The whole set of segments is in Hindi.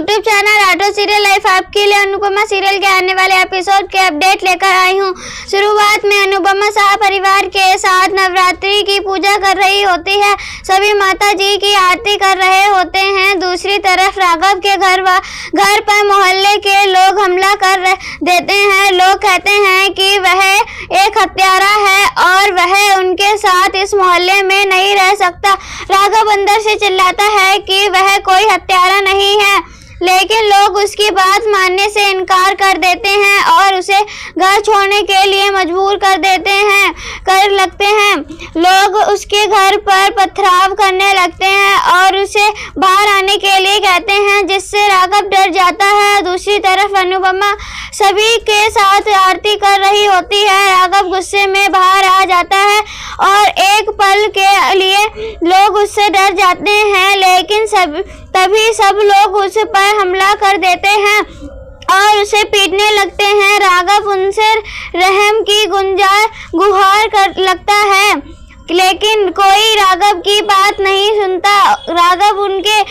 YouTube channel auto serial life आपके लिए अनुपमा सीरियल के आने वाले एपिसोड के अपडेट लेकर आई हूँ। शुरुआत में अनुपमा शाह परिवार के साथ नवरात्रि की पूजा कर रही होती है। सभी माता जी की आरती कर रहे होते हैं। दूसरी तरफ राघव के घर पर मोहल्ले के लोग हमला कर देते हैं। लोग कहते हैं कि वह एक हत्यारा है और वह उनके साथ इस मोहल्ले में नहीं रह सकता। राघव अंदर से चिल्लाता है कि वह कोई हत्यारा नहीं है, लेकिन लोग उसकी बात मानने से इनकार कर देते हैं और उसे घर छोड़ने के लिए मजबूर कर लगते हैं। लोग उसके घर पर पथराव करने लगते हैं और उसे बाहर आने के लिए कहते हैं, जिससे राघव डर जाता है। दूसरी तरफ अनुपमा सभी के साथ आरती कर रही होती है। राघव गुस्से में बाहर आ जाता है और एक पल के लिए लोग उससे डर जाते हैं, लेकिन तभी सब लोग उस पर हमला कर देते हैं और उसे पीटने लगते हैं। राघव उनसे रहम की गुहार कर लगता है, लेकिन कोई राघव की बात नहीं सुनता। राघव उनके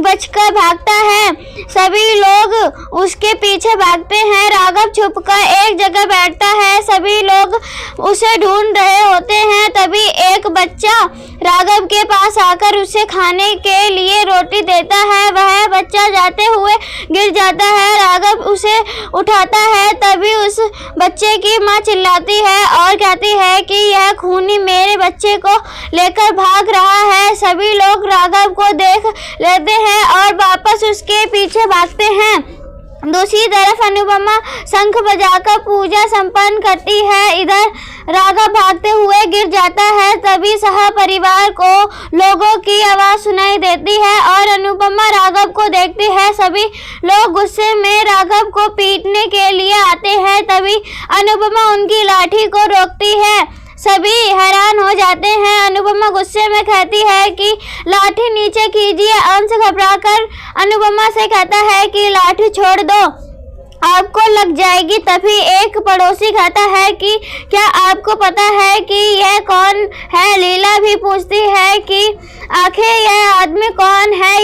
बचकर भागता है। सभी लोग उसके पीछे भागते हैं। राघव छुपकर एक जगह बैठता है। सभी लोग उसे ढूंढ रहे होते हैं। तभी एक बच्चा राघव के पास आकर उसे खाने के लिए रोटी देता है। वह बच्चा जाते हुए गिर जाता है। राघव उसे उठाता है। तभी उस बच्चे की माँ चिल्लाती है और कहती है कि यह खूनी मेरे बच्चे को लेकर भाग रहा है। सभी लोग राघव को देख लेते हैं और वापस उसके पीछे भागते हैं। दूसरी तरफ अनुपमा शंख बजाकर पूजा संपन्न करती है। इधर राघव भागते हुए गिर जाता है। तभी सह परिवार को लोगों की आवाज सुनाई देती है और अनुपमा राघव को देखती है। सभी लोग गुस्से में राघव को पीटने के लिए आते हैं। तभी अनुपमा उनकी लाठी को रोकती है। सभी हैरान हो जाते हैं। अनुपमा गुस्से में कहती है कि लाठी नीचे कीजिए। अंश घबराकर अनुपमा से कहता है कि लाठी छोड़ दो, आपको लग जाएगी। तभी एक पड़ोसी कहता है कि क्या आपको पता है कि यह कौन है? लीला भी पूछती है कि आखिर यह आदमी कौन है?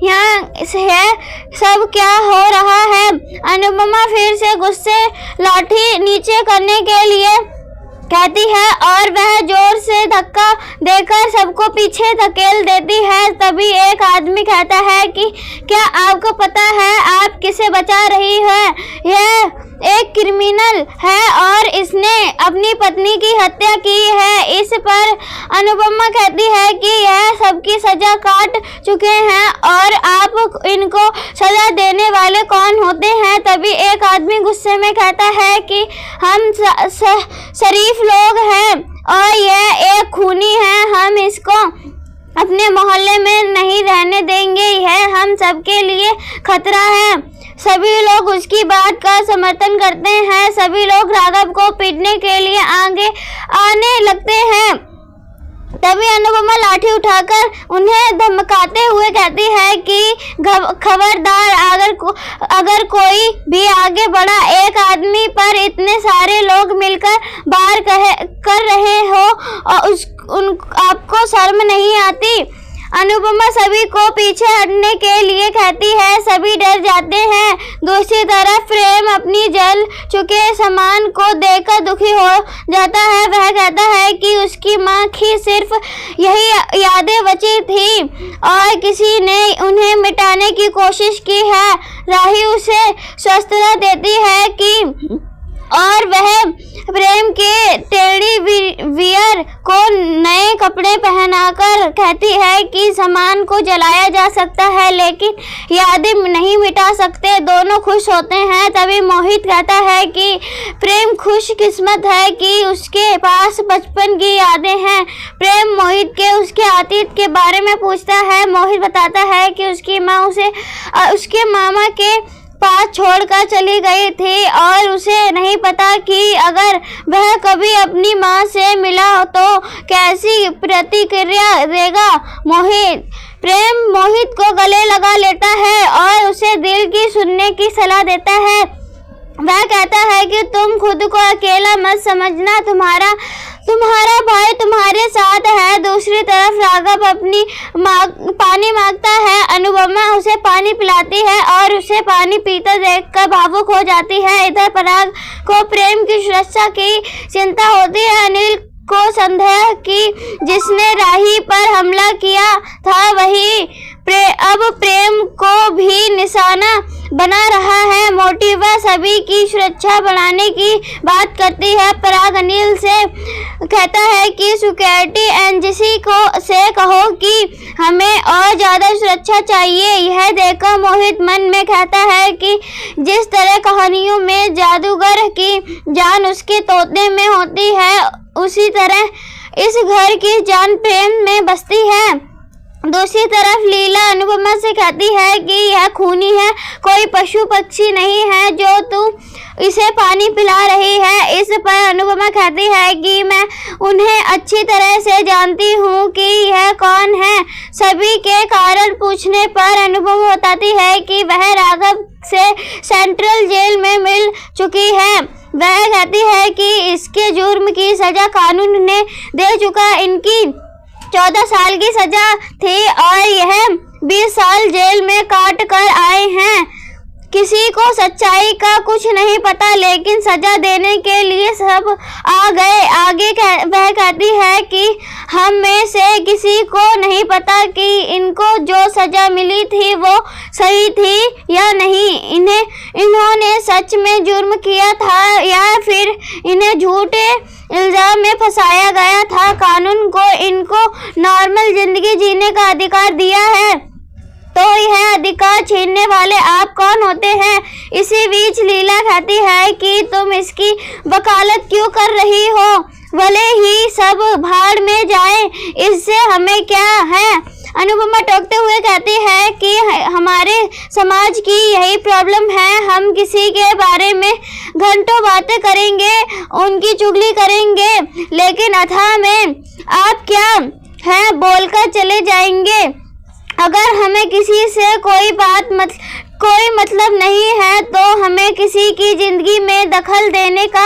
यहाँ है सब क्या हो रहा है? अनुपमा फिर से गुस्से लाठी नीचे करने के लिए कहती है और वह जोर से धक्का देकर सबको पीछे धकेल देती है। तभी एक आदमी कहता है कि क्या आपको पता है आप किसे बचा रही है? यह एक क्रिमिनल है और इसने अपनी पत्नी की हत्या की है। इस पर अनुपमा कहती है कि यह सबकी सजा काट चुके हैं और आप इनको सजा देने वाले कौन होते हैं? तभी एक आदमी गुस्से में कहता है कि हम शरीफ लोग हैं और यह एक खूनी है। हम इसको अपने मोहल्ले में नहीं रहने देंगे। यह हम सबके लिए खतरा है। सभी लोग उसकी बात का समर्थन करते हैं। सभी लोग राघव को पीटने के लिए आगे आने लगते हैं। तभी अनुपमा लाठी उठाकर उन्हें धमकाते हुए कहती है कि खबरदार, अगर कोई भी आगे बढ़ा, एक आदमी पर इतने सारे लोग मिलकर वार कर रहे हो और आपको शर्म नहीं आती? अनुपमा सभी को पीछे हटने के लिए कहती है। सभी डर जाते हैं। दूसरी तरफ प्रेम अपनी जल चुके सामान को देखकर दुखी हो जाता है। वह कहता है कि उसकी माँ की सिर्फ यही यादें बची थी और किसी ने उन्हें मिटाने की कोशिश की है। राही उसे सांत्वना देती है कि और वह प्रेम के टेडी बियर को नए कपड़े पहनाकर कहती है कि सामान को जलाया जा सकता है, लेकिन यादें नहीं मिटा सकते। दोनों खुश होते हैं। तभी मोहित कहता है कि प्रेम खुशकिस्मत है कि उसके पास बचपन की यादें हैं। प्रेम मोहित के उसके अतीत के बारे में पूछता है। मोहित बताता है कि उसकी माँ उसे उसके मामा के पास छोड़कर चली गई थी और उसे नहीं पता कि अगर वह कभी अपनी माँ से मिला तो कैसी प्रतिक्रिया देगा। प्रेम मोहित को गले लगा लेता है और उसे दिल की सुनने की सलाह देता है। वह कहता है कि तुम खुद को अकेला मत समझना, तुम्हारा भाई तुम्हारे साथ है। दूसरी तरफ राघव अपनी पानी मांगता है। अनुपमा उसे पानी पिलाती है और उसे पानी पीते देखकर भावुक हो जाती है। इधर पराग को प्रेम की सुरक्षा की चिंता होती है। अनिल को संदेह कि जिसने राही पर हमला किया था वही अब प्रेम को भी निशाना बना रहा है। मोटी वह सभी की सुरक्षा बढ़ाने की बात करती है। पराग अनिल से कहता है कि सिक्योरिटी एजेंसी से कहो कि हमें और ज़्यादा सुरक्षा चाहिए। यह देखकर मोहित मन में कहता है कि जिस तरह कहानियों में जादूगर की जान उसके तोते में होती है, उसी तरह इस घर की जान प्रेम में बसती है। दूसरी तरफ लीला अनुपमा से कहती है कि यह खूनी है, कोई पशु पक्षी नहीं है जो तू इसे पानी पिला रही है। इस पर अनुपमा कहती है कि मैं उन्हें अच्छी तरह से जानती हूँ कि यह कौन है। सभी के कारण पूछने पर अनुपमा बताती है कि वह राघव से सेंट्रल जेल में मिल चुकी है। वह कहती है कि इसके जुर्म की सजा कानून ने दे चुका। इनकी 14 साल की सजा थी और यह 20 साल जेल में काट कर आए हैं। किसी को सच्चाई का कुछ नहीं पता, लेकिन सजा देने के लिए सब आ गए। आगे वह कहती है कि हम में से किसी को नहीं पता कि इनको जो सजा मिली थी वो सही थी या नहीं। इन्होंने सच में जुर्म किया था या फिर इन्हें झूठे इल्जाम में फंसाया गया था। कानून को इनको नॉर्मल जिंदगी जीने का अधिकार दिया है, तो यह अधिकार छीनने वाले आप कौन होते हैं? इसी बीच लीला कहती है कि तुम इसकी वकालत क्यों कर रही हो? भले ही सब भाड़ में जाए, इससे हमें क्या है? अनुपमा टोकते हुए कहती है कि हमारे समाज की यही प्रॉब्लम है। हम किसी के बारे में घंटों बातें करेंगे, उनकी चुगली करेंगे, लेकिन अथाह में आप क्या है बोलकर चले जाएंगे। अगर हमें किसी से कोई मतलब नहीं है तो हमें किसी की जिंदगी में दखल देने का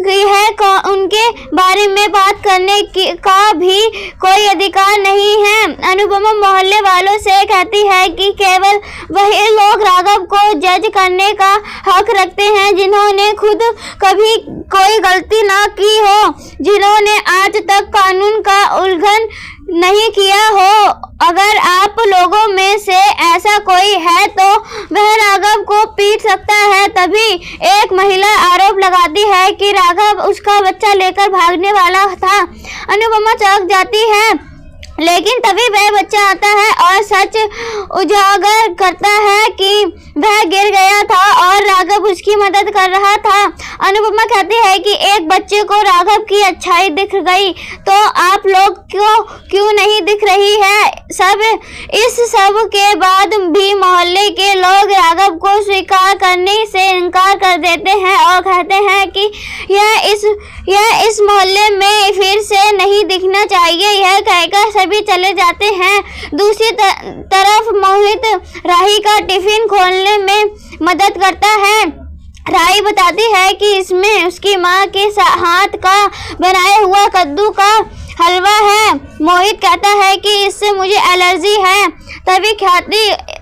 है, उनके बारे में बात करने का भी कोई अधिकार नहीं है। अनुपमा मोहल्ले वालों से कहती है कि केवल वही लोग राघव को जज करने का हक रखते हैं जिन्होंने खुद कभी कोई गलती ना की हो, जिन्होंने आज तक कानून का उल्लंघन नहीं किया हो। अगर आप लोगों में से ऐसा कोई है तो वह राघव को पीट सकता है। तभी एक महिला आरोप लगाती है कि राघव उसका बच्चा लेकर भागने वाला था। अनुपमा चौंक जाती है, लेकिन तभी वह बच्चा आता है और सच उजागर करता है कि वह गिर गया था और राघव उसकी मदद कर रहा था। अनुपमा कहती है कि एक बच्चे को राघव की अच्छाई दिख गई, तो आप लोग क्यों नहीं दिख रही है? इस सब के बाद भी मोहल्ले के लोग राघव को स्वीकार करने से इनकार कर देते हैं और कहते हैं कि यह इस मोहल्ले में फिर से नहीं दिखना चाहिए। यह कहकर सभी चले जाते हैं। दूसरी तरफ मोहित राही का टिफिन खोलने में मदद करता है। राही बताती है कि इसमें उसकी माँ के हाथ का बनाया हुआ कद्दू का हलवा है। मोहित कहता है कि इससे मुझे एलर्जी है। तभी ख्याति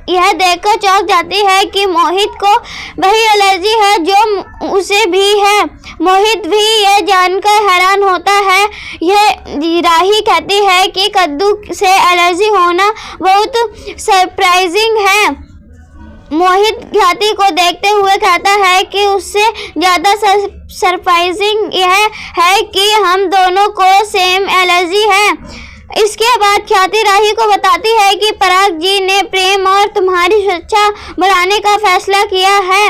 यह देखकर चौंक जाती है कि मोहित को वही एलर्जी है जो उसे भी है। मोहित भी यह जानकर हैरान होता है। यह राही कहती है कि कद्दू से एलर्जी होना बहुत सरप्राइजिंग है। मोहित ख्याति को देखते हुए कहता है कि उससे ज़्यादा सरप्राइजिंग यह है कि हम दोनों को सेम एलर्जी है। इसके बाद ख्याति राही को बताती है कि पराग जी ने प्रेम और तुम्हारी सुरक्षा बढ़ाने का फैसला किया है।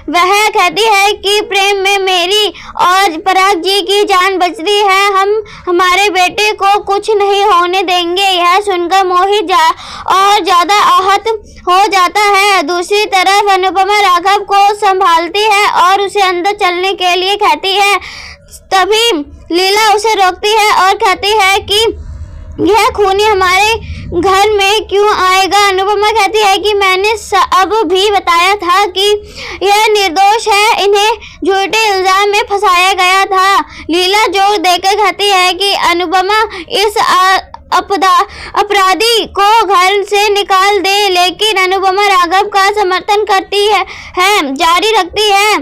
वह कहती है कि प्रेम में मेरी और पराग जी की जान बच रही है। हम हमारे बेटे को कुछ नहीं होने देंगे। यह सुनकर मोहित और ज़्यादा आहत हो जाता है। दूसरी तरफ अनुपमा राघव को संभालती है और उसे अंदर चलने के लिए कहती है। तभी लीला उसे रोकती है और कहती है कि यह खूनी हमारे घर में क्यों आएगा? अनुपमा कहती है कि मैंने अब भी बताया था कि यह निर्दोष है, इन्हें झूठे इल्जाम में फंसाया गया था। लीला जोर देकर कहती है कि अनुपमा इस अपराधी को घर से निकाल दे, लेकिन अनुपमा राघव का समर्थन करती है जारी रखती है।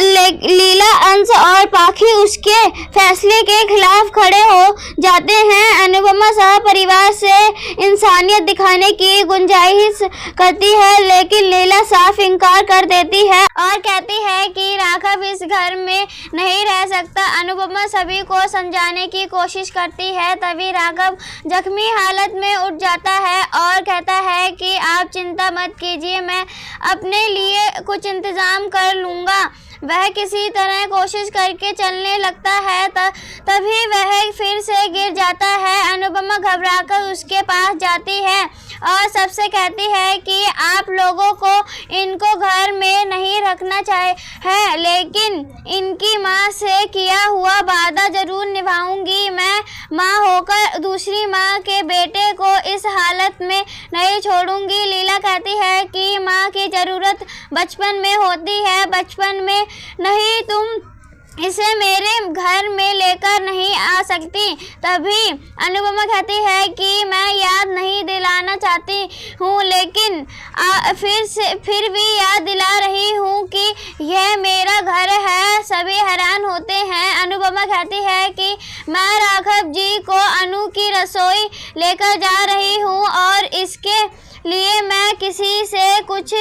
लीला, अंश और पाखी उसके फैसले के खिलाफ खड़े हो जाते हैं। अनुपमा सह परिवार से इंसानियत दिखाने की गुंजाइश करती है, लेकिन लीला साफ इनकार कर देती है और कहती है कि राघव इस घर में नहीं रह सकता। अनुपमा सभी को समझाने की कोशिश करती है, तभी राघव जख्मी हालत में उठ जाता है और कहता है कि आप चिंता मत कीजिए, मैं अपने लिए कुछ इंतजाम कर लूँगा। वह किसी तरह कोशिश करके चलने लगता है, तभी वह फिर से गिर जाता है। अनुपमा घबराकर उसके पास जाती है और सबसे कहती है कि आप लोगों को इनको घर में नहीं रखना चाहिए, लेकिन इनकी माँ से किया हुआ वादा जरूर निभाऊंगी। मैं माँ होकर दूसरी माँ के बेटे को इस हालत में नहीं छोड़ूंगी। लीला कहती है कि माँ की ज़रूरत बचपन में होती है, बचपन में नहीं, तुम इसे मेरे घर में लेकर नहीं आ सकती। तभी अनुपमा कहती है कि मैं याद नहीं दिलाना चाहती हूँ, लेकिन फिर भी याद दिला रही हूँ कि यह मेरा घर है। सभी हैरान होते हैं। अनुपमा कहती है कि मैं राघव जी को अनु की रसोई लेकर जा रही हूँ और इसके लिए मैं किसी से कुछ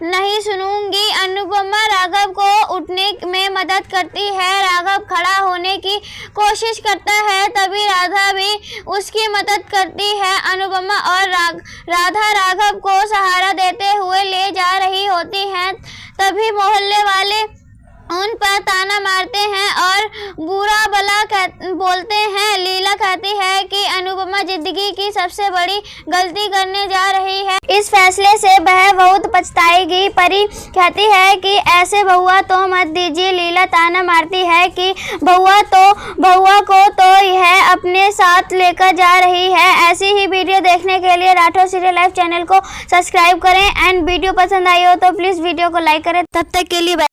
नहीं सुनूंगी। अनुपमा राघव को उठने में मदद करती है। राघव खड़ा होने की कोशिश करता है, तभी राधा भी उसकी मदद करती है। अनुपमा और राधा राघव को सहारा देते हुए ले जा रही होती हैं। तभी मोहल्ले वाले उन पर ताना मारते हैं और बुरा भला बोलते हैं। लीला कहती है कि अनुपमा जिंदगी की सबसे बड़ी गलती करने जा रही है, इस फैसले से वह बहुत पछताएगी। परी कहती है कि ऐसे बहुआ तो मत दीजिए। लीला ताना मारती है कि बहुआ को तो यह अपने साथ लेकर जा रही है। ऐसी ही वीडियो देखने के लिए राठौर सीरियल लाइव चैनल को सब्सक्राइब करें एंड वीडियो पसंद आई हो तो प्लीज़ वीडियो को लाइक करें। तब तक के लिए